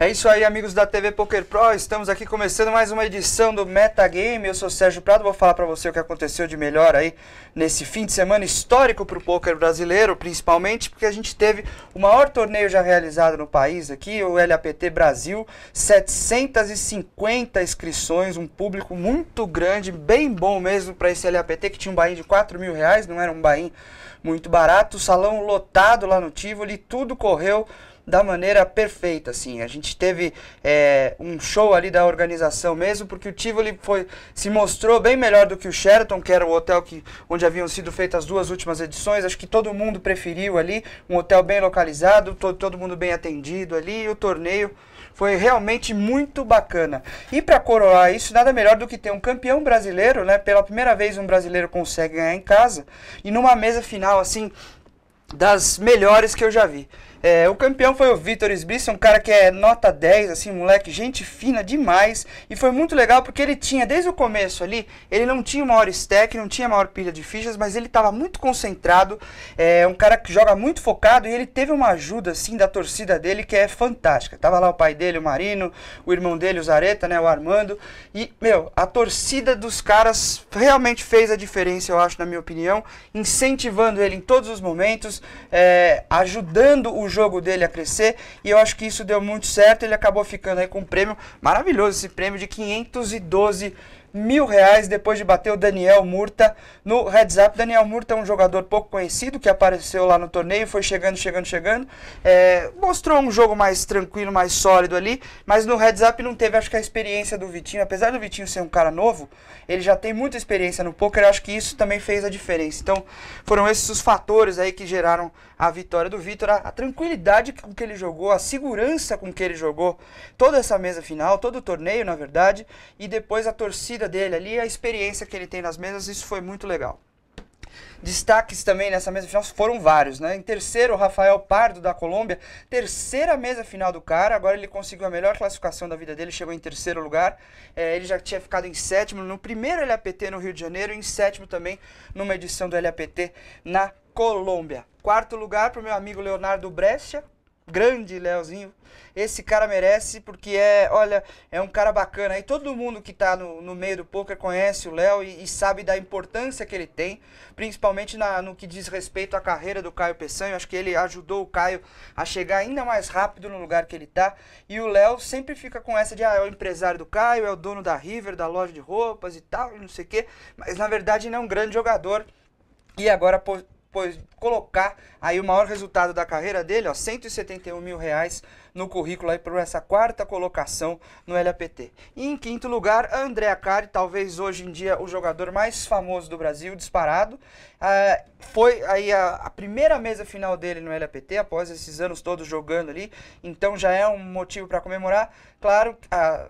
É isso aí, amigos da TV Poker Pro, estamos aqui começando mais uma edição do Metagame. Eu sou Sérgio Prado, vou falar para você o que aconteceu de melhor aí nesse fim de semana histórico para o poker brasileiro, principalmente porque a gente teve o maior torneio já realizado no país aqui, o LAPT Brasil, 750 inscrições, um público muito grande, bem bom mesmo para esse LAPT, que tinha um buy-in de R$4.000, não era um buy-in muito barato, salão lotado lá no Tivoli, tudo correu da maneira perfeita, assim. A gente teve um show ali da organização mesmo, porque o Tivoli se mostrou bem melhor do que o Sheraton, que era o hotel onde haviam sido feitas as duas últimas edições. Acho que todo mundo preferiu ali, um hotel bem localizado, todo mundo bem atendido ali, e o torneio foi realmente muito bacana. E para coroar isso, nada melhor do que ter um campeão brasileiro, né? Pela primeira vez um brasileiro consegue ganhar em casa, e numa mesa final, assim, das melhores que eu já vi. O campeão foi o Vitor Sbissa, um cara que é nota 10, assim, moleque, gente fina demais. E foi muito legal porque ele tinha, desde o começo ali, ele não tinha maior stack, não tinha maior pilha de fichas, mas ele estava muito concentrado, um cara que joga muito focado, e ele teve uma ajuda, assim, da torcida dele que é fantástica. Tava lá o pai dele, o Marino, o irmão dele, o Zareta, né, o Armando. E, a torcida dos caras realmente fez a diferença, eu acho, na minha opinião, incentivando ele em todos os momentos, ajudando o jogo dele a crescer, e eu acho que isso deu muito certo. Ele acabou ficando aí com um prêmio maravilhoso, esse prêmio de R$512 mil, depois de bater o Daniel Murta no Heads Up. Daniel Murta é um jogador pouco conhecido, que apareceu lá no torneio, foi chegando, mostrou um jogo mais tranquilo, mais sólido ali, mas no Heads Up não teve, acho que a experiência do Vitinho. Apesar do Vitinho ser um cara novo, ele já tem muita experiência no poker, eu acho que isso também fez a diferença. Então foram esses os fatores aí que geraram a vitória do Vitor, a tranquilidade com que ele jogou, a segurança com que ele jogou toda essa mesa final, todo o torneio, na verdade, e depois a torcida dele ali, a experiência que ele tem nas mesas, isso foi muito legal. Destaques também nessa mesa final foram vários, né? Em terceiro, o Rafael Pardo, da Colômbia, terceira mesa final do cara, agora ele conseguiu a melhor classificação da vida dele, chegou em terceiro lugar, ele já tinha ficado em sétimo no primeiro LAPT no Rio de Janeiro, e em sétimo também numa edição do LAPT na Colômbia. Quarto lugar para o meu amigo Leonardo Brescia, grande Leozinho. Esse cara merece, porque é um cara bacana. E todo mundo que está no meio do poker conhece o Léo e sabe da importância que ele tem, principalmente no que diz respeito à carreira do Caio Peçanha. Eu acho que ele ajudou o Caio a chegar ainda mais rápido no lugar que ele está. E o Léo sempre fica com essa de, é o empresário do Caio, é o dono da River, da loja de roupas e tal, e não sei o quê. Mas na verdade ele é um grande jogador. E agora colocar aí o maior resultado da carreira dele, R$171 mil no currículo aí por essa quarta colocação no LAPT. E em quinto lugar, André Acari, talvez hoje em dia o jogador mais famoso do Brasil, disparado. Foi aí a primeira mesa final dele no LAPT, após esses anos todos jogando ali, então já é um motivo para comemorar. Claro,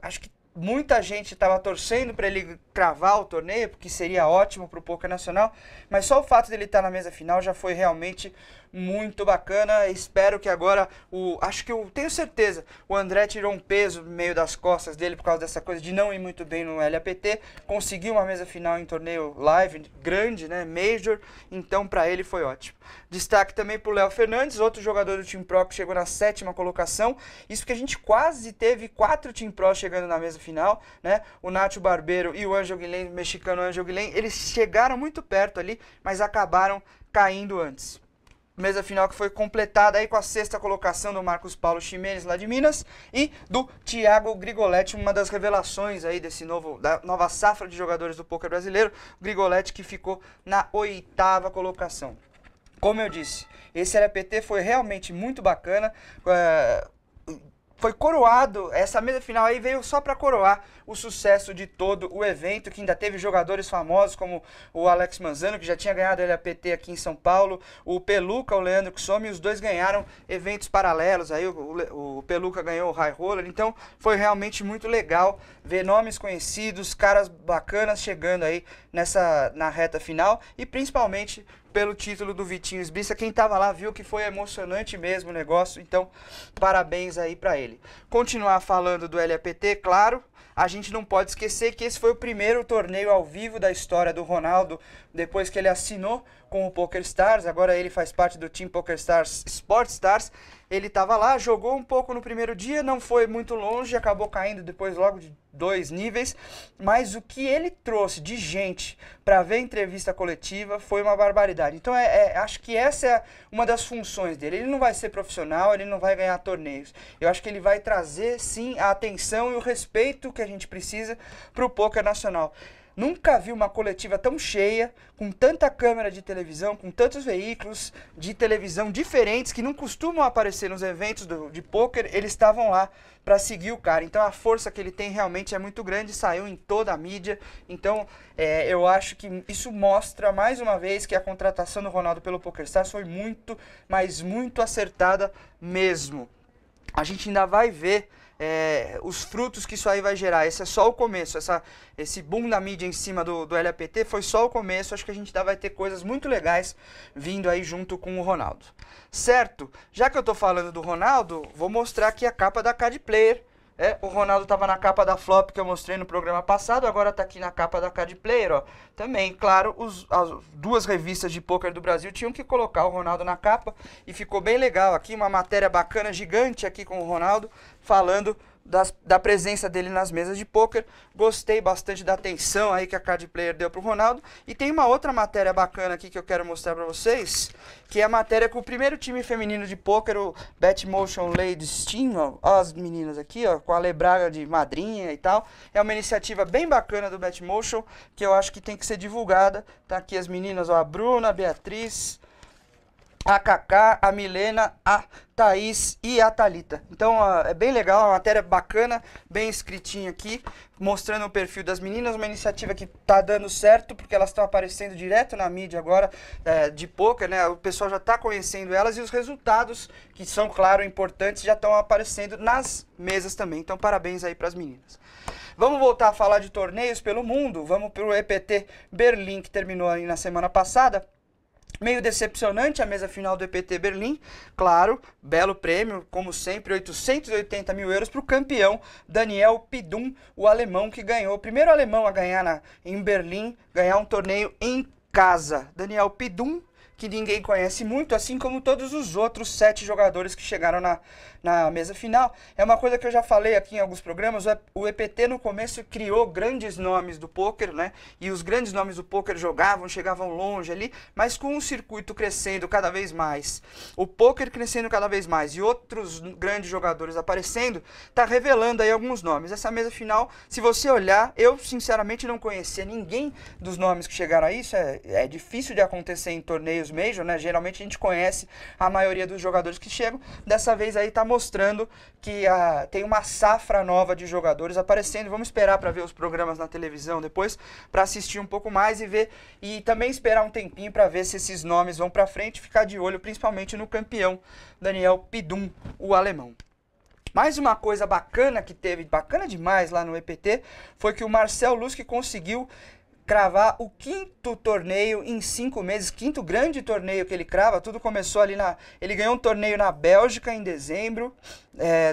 acho que muita gente estava torcendo para ele cravar o torneio, porque seria ótimo para o poker nacional, mas só o fato dele estar na mesa final já foi realmente muito bacana. Espero que agora, tenho certeza, o André tirou um peso no meio das costas dele por causa dessa coisa de não ir muito bem no LAPT, conseguiu uma mesa final em torneio live, grande, né, Major, então para ele foi ótimo. Destaque também para o Léo Fernandes, outro jogador do Team Pro que chegou na sétima colocação, isso que a gente quase teve 4 Team Pro chegando na mesa final, né, o Nacho Barbeiro e o Angel Guilhem, o mexicano Angel Guilhem, eles chegaram muito perto ali, mas acabaram caindo antes. Mesa final que foi completada aí com a sexta colocação do Marcos Paulo Ximenes, lá de Minas, e do Thiago Grigoletti, uma das revelações aí da nova safra de jogadores do poker brasileiro, o Grigoletti, que ficou na 8ª colocação. Como eu disse, esse LAPT foi realmente muito bacana, foi coroado, essa mesa final aí veio só para coroar o sucesso de todo o evento, que ainda teve jogadores famosos como o Alex Manzano, que já tinha ganhado o LAPT aqui em São Paulo, o Peluca, o Leandro Ksomi, os dois ganharam eventos paralelos, aí o Peluca ganhou o High Roller, então foi realmente muito legal ver nomes conhecidos, caras bacanas chegando aí na reta final, e principalmente pelo título do Vitinho Sbissa. Quem estava lá viu que foi emocionante mesmo o negócio, então parabéns aí para ele. Continuar falando do LAPT, claro, a gente não pode esquecer que esse foi o primeiro torneio ao vivo da história do Ronaldo, depois que ele assinou com o PokerStars. Agora ele faz parte do Team PokerStars Sports Stars. ele estava lá, jogou um pouco no primeiro dia, não foi muito longe, acabou caindo depois logo de 2 níveis, mas o que ele trouxe de gente para ver a entrevista coletiva foi uma barbaridade. Então acho que essa é uma das funções dele. Ele não vai ser profissional, ele não vai ganhar torneios. Eu acho que ele vai trazer sim a atenção e o respeito que a gente precisa para o poker nacional. Nunca vi uma coletiva tão cheia, com tanta câmera de televisão, com tantos veículos de televisão diferentes que não costumam aparecer nos eventos de pôquer, eles estavam lá para seguir o cara. Então a força que ele tem realmente é muito grande, saiu em toda a mídia. Então eu acho que isso mostra mais uma vez que a contratação do Ronaldo pelo PokerStars foi muito, mas muito acertada mesmo. A gente ainda vai ver os frutos que isso aí vai gerar. Esse é só o começo, esse boom da mídia em cima do LAPT foi só o começo. Acho que a gente ainda vai ter coisas muito legais vindo aí junto com o Ronaldo. Certo? Já que eu tô falando do Ronaldo, vou mostrar aqui a capa da Card Player. O Ronaldo estava na capa da Flop que eu mostrei no programa passado, agora está aqui na capa da Card Player, ó. Também, claro, as 2 revistas de pôquer do Brasil tinham que colocar o Ronaldo na capa e ficou bem legal aqui, uma matéria bacana, gigante aqui com o Ronaldo, falando da presença dele nas mesas de pôquer. Gostei bastante da atenção aí que a Card Player deu pro Ronaldo. E tem uma outra matéria bacana aqui que eu quero mostrar para vocês, que é a matéria com o primeiro time feminino de pôquer, o Betmotion Ladies Team, ó, as meninas aqui, ó, com a Lebraga de madrinha e tal. É uma iniciativa bem bacana do Betmotion, que eu acho que tem que ser divulgada. Tá aqui as meninas, ó, a Bruna, a Beatriz, a Cacá, a Milena, a Thaís e a Thalita. Então é bem legal, uma matéria bacana, bem escritinha aqui, mostrando o perfil das meninas, uma iniciativa que tá dando certo, porque elas estão aparecendo direto na mídia agora de pôquer, né? O pessoal já tá conhecendo elas e os resultados, que são, claro, importantes, já estão aparecendo nas mesas também. Então parabéns aí para as meninas. Vamos voltar a falar de torneios pelo mundo, vamos pro EPT Berlim, que terminou aí na semana passada. Meio decepcionante a mesa final do EPT Berlim, claro, belo prêmio, como sempre, 880 mil euros para o campeão Daniel Pidum, o alemão que ganhou, o primeiro alemão a ganhar em Berlim, ganhar um torneio em casa. Daniel Pidum, que ninguém conhece muito, assim como todos os outros 7 jogadores que chegaram na mesa final. É uma coisa que eu já falei aqui em alguns programas, o EPT no começo criou grandes nomes do pôquer, né? E os grandes nomes do pôquer chegavam longe ali, mas com o circuito crescendo cada vez mais, o pôquer crescendo cada vez mais e outros grandes jogadores aparecendo, tá revelando aí alguns nomes. Essa mesa final, se você olhar, eu sinceramente não conhecia ninguém dos nomes que chegaram a isso, é difícil de acontecer em torneios Major, né? Geralmente a gente conhece a maioria dos jogadores que chegam. Dessa vez aí tá mostrando que tem uma safra nova de jogadores aparecendo. Vamos esperar para ver os programas na televisão depois, para assistir um pouco mais e ver, e também esperar um tempinho para ver se esses nomes vão para frente, ficar de olho principalmente no campeão Daniel Pidum, o alemão. Mais uma coisa bacana que teve, bacana demais lá no EPT, foi que o Marcel Lusk conseguiu cravar o 5º torneio em 5 meses, 5º grande torneio que ele crava. Tudo começou ali ele ganhou um torneio na Bélgica em dezembro,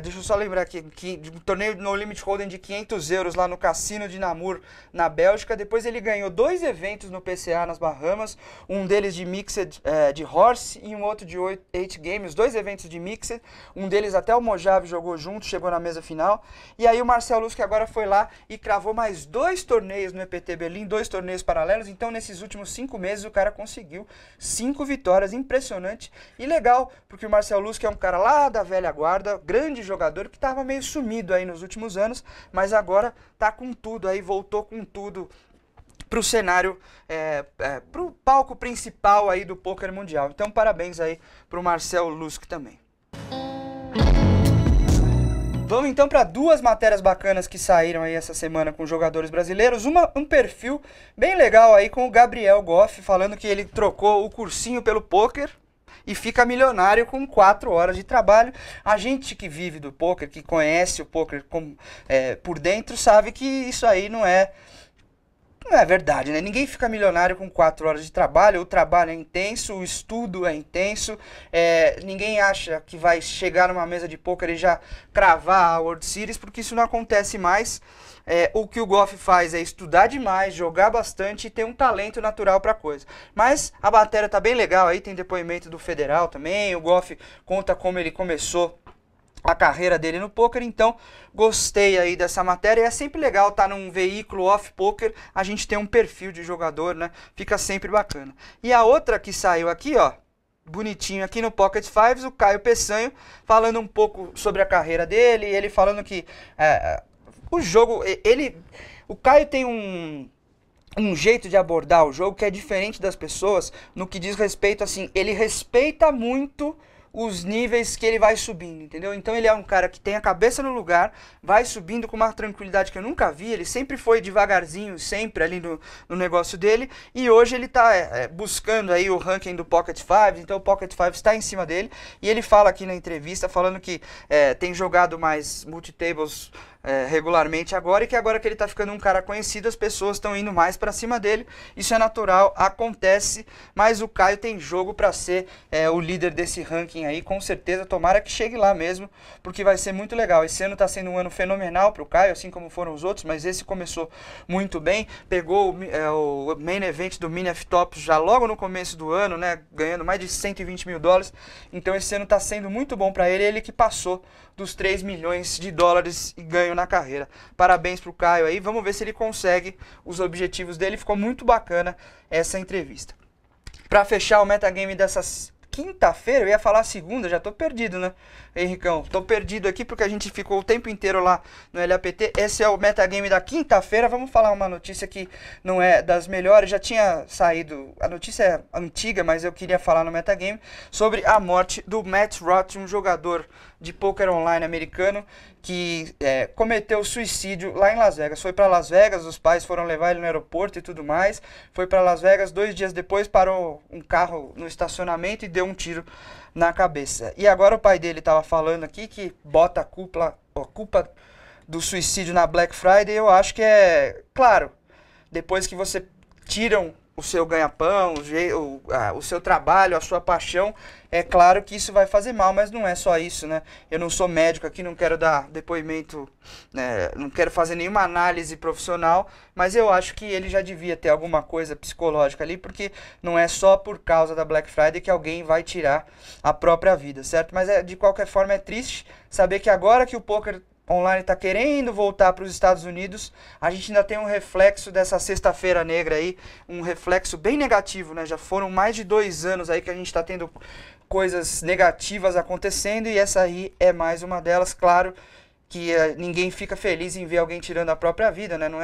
deixa eu só lembrar aqui, um torneio no Limit Hold'em de 500 euros lá no Cassino de Namur, na Bélgica. Depois ele ganhou 2 eventos no PCA nas Bahamas, um deles de Mixed, de Horse, e um outro de 8 Games, 2 eventos de Mixed, um deles até o Mojave jogou junto, chegou na mesa final. E aí o Marcel Lusk agora foi lá e cravou mais 2 torneios no EPT Berlim, 2 torneios paralelos. Então nesses últimos 5 meses o cara conseguiu 5 vitórias, impressionante e legal, porque o Marcel Lusk é um cara lá da velha guarda, grande jogador que estava meio sumido aí nos últimos anos, mas agora tá com tudo aí, voltou com tudo pro cenário, pro palco principal aí do pôquer mundial. Então parabéns aí pro Marcel Lusk também. Vamos então para 2 matérias bacanas que saíram aí essa semana com jogadores brasileiros. Um perfil bem legal aí com o Gabriel Goff, falando que ele trocou o cursinho pelo pôquer e fica milionário com 4 horas de trabalho. A gente que vive do pôquer, que conhece o pôquer por dentro, sabe que isso aí não é Não é verdade, né? Ninguém fica milionário com 4 horas de trabalho. O trabalho é intenso, o estudo é intenso. Ninguém acha que vai chegar numa mesa de pôquer e já cravar a World Series, porque isso não acontece mais. O que o Goff faz é estudar demais, jogar bastante e ter um talento natural para coisa. Mas a matéria tá bem legal aí, tem depoimento do Federal também. O Goff conta como ele começou a carreira dele no poker, então gostei aí dessa matéria. E é sempre legal estar num veículo off-poker, a gente tem um perfil de jogador, né? Fica sempre bacana. E a outra que saiu aqui, ó, bonitinho aqui no Pocket Fives, o Caio Peçanho, falando um pouco sobre a carreira dele, ele falando que o jogo, o Caio tem um jeito de abordar o jogo que é diferente das pessoas no que diz respeito, assim, ele respeita muito os níveis que ele vai subindo, entendeu? Então ele é um cara que tem a cabeça no lugar, vai subindo com uma tranquilidade que eu nunca vi, ele sempre foi devagarzinho, sempre ali no negócio dele, e hoje ele tá buscando aí o ranking do Pocket Fives, então o Pocket Fives está em cima dele, e ele fala aqui na entrevista, falando que tem jogado mais multitables regularmente agora, e que agora que ele tá ficando um cara conhecido, as pessoas estão indo mais pra cima dele. Isso é natural, acontece, mas o Caio tem jogo pra ser o líder desse ranking aí, com certeza. Tomara que chegue lá mesmo, porque vai ser muito legal. Esse ano tá sendo um ano fenomenal pro Caio, assim como foram os outros, mas esse começou muito bem, pegou o main event do Mini F-Tops já logo no começo do ano, né, ganhando mais de 120 mil dólares, então esse ano tá sendo muito bom pra ele, ele que passou dos 3 milhões de dólares e ganho na carreira. Parabéns pro Caio aí, vamos ver se ele consegue os objetivos dele, ficou muito bacana essa entrevista. Pra fechar o metagame dessas quinta-feira, eu ia falar segunda, já tô perdido, né, Henricão? Tô perdido aqui porque a gente ficou o tempo inteiro lá no LAPT. Esse é o metagame da quinta-feira. Vamos falar uma notícia que não é das melhores, já tinha saído, a notícia é antiga, mas eu queria falar no metagame sobre a morte do Matt Roth, um jogador de poker online americano que cometeu suicídio lá em Las Vegas. Foi para Las Vegas, os pais foram levar ele no aeroporto e tudo mais. Foi para Las Vegas, 2 dias depois parou um carro no estacionamento e deu um tiro na cabeça. E agora o pai dele estava falando aqui que bota a culpa do suicídio na Black Friday. Eu acho que claro, depois que você tiram o seu ganha-pão, o seu trabalho, a sua paixão, é claro que isso vai fazer mal, mas não é só isso, né? Eu não sou médico aqui, não quero dar depoimento, não quero fazer nenhuma análise profissional, mas eu acho que ele já devia ter alguma coisa psicológica ali, porque não é só por causa da Black Friday que alguém vai tirar a própria vida, certo? Mas de qualquer forma é triste saber que agora que o poker online está querendo voltar para os Estados Unidos, a gente ainda tem um reflexo dessa sexta-feira negra aí, um reflexo bem negativo, né? Já foram mais de 2 anos aí que a gente está tendo coisas negativas acontecendo e essa aí é mais uma delas. Claro que ninguém fica feliz em ver alguém tirando a própria vida, né? Não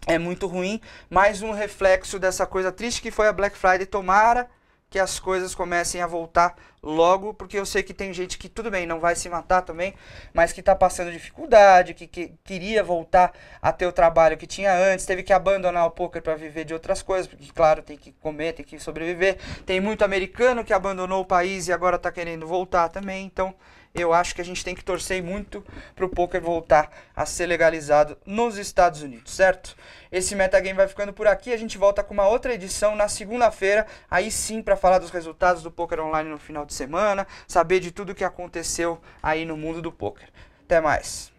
é muito ruim, mais um reflexo dessa coisa triste que foi a Black Friday. Tomara que as coisas comecem a voltar logo, porque eu sei que tem gente que, tudo bem, não vai se matar também, mas que está passando dificuldade, que queria voltar a ter o trabalho que tinha antes, teve que abandonar o poker para viver de outras coisas, porque, claro, tem que comer, tem que sobreviver. Tem muito americano que abandonou o país e agora está querendo voltar também, então eu acho que a gente tem que torcer muito para o poker voltar a ser legalizado nos Estados Unidos, certo? Esse metagame vai ficando por aqui, a gente volta com uma outra edição na segunda-feira, aí sim para falar dos resultados do poker online no final de semana, saber de tudo que aconteceu aí no mundo do poker. Até mais!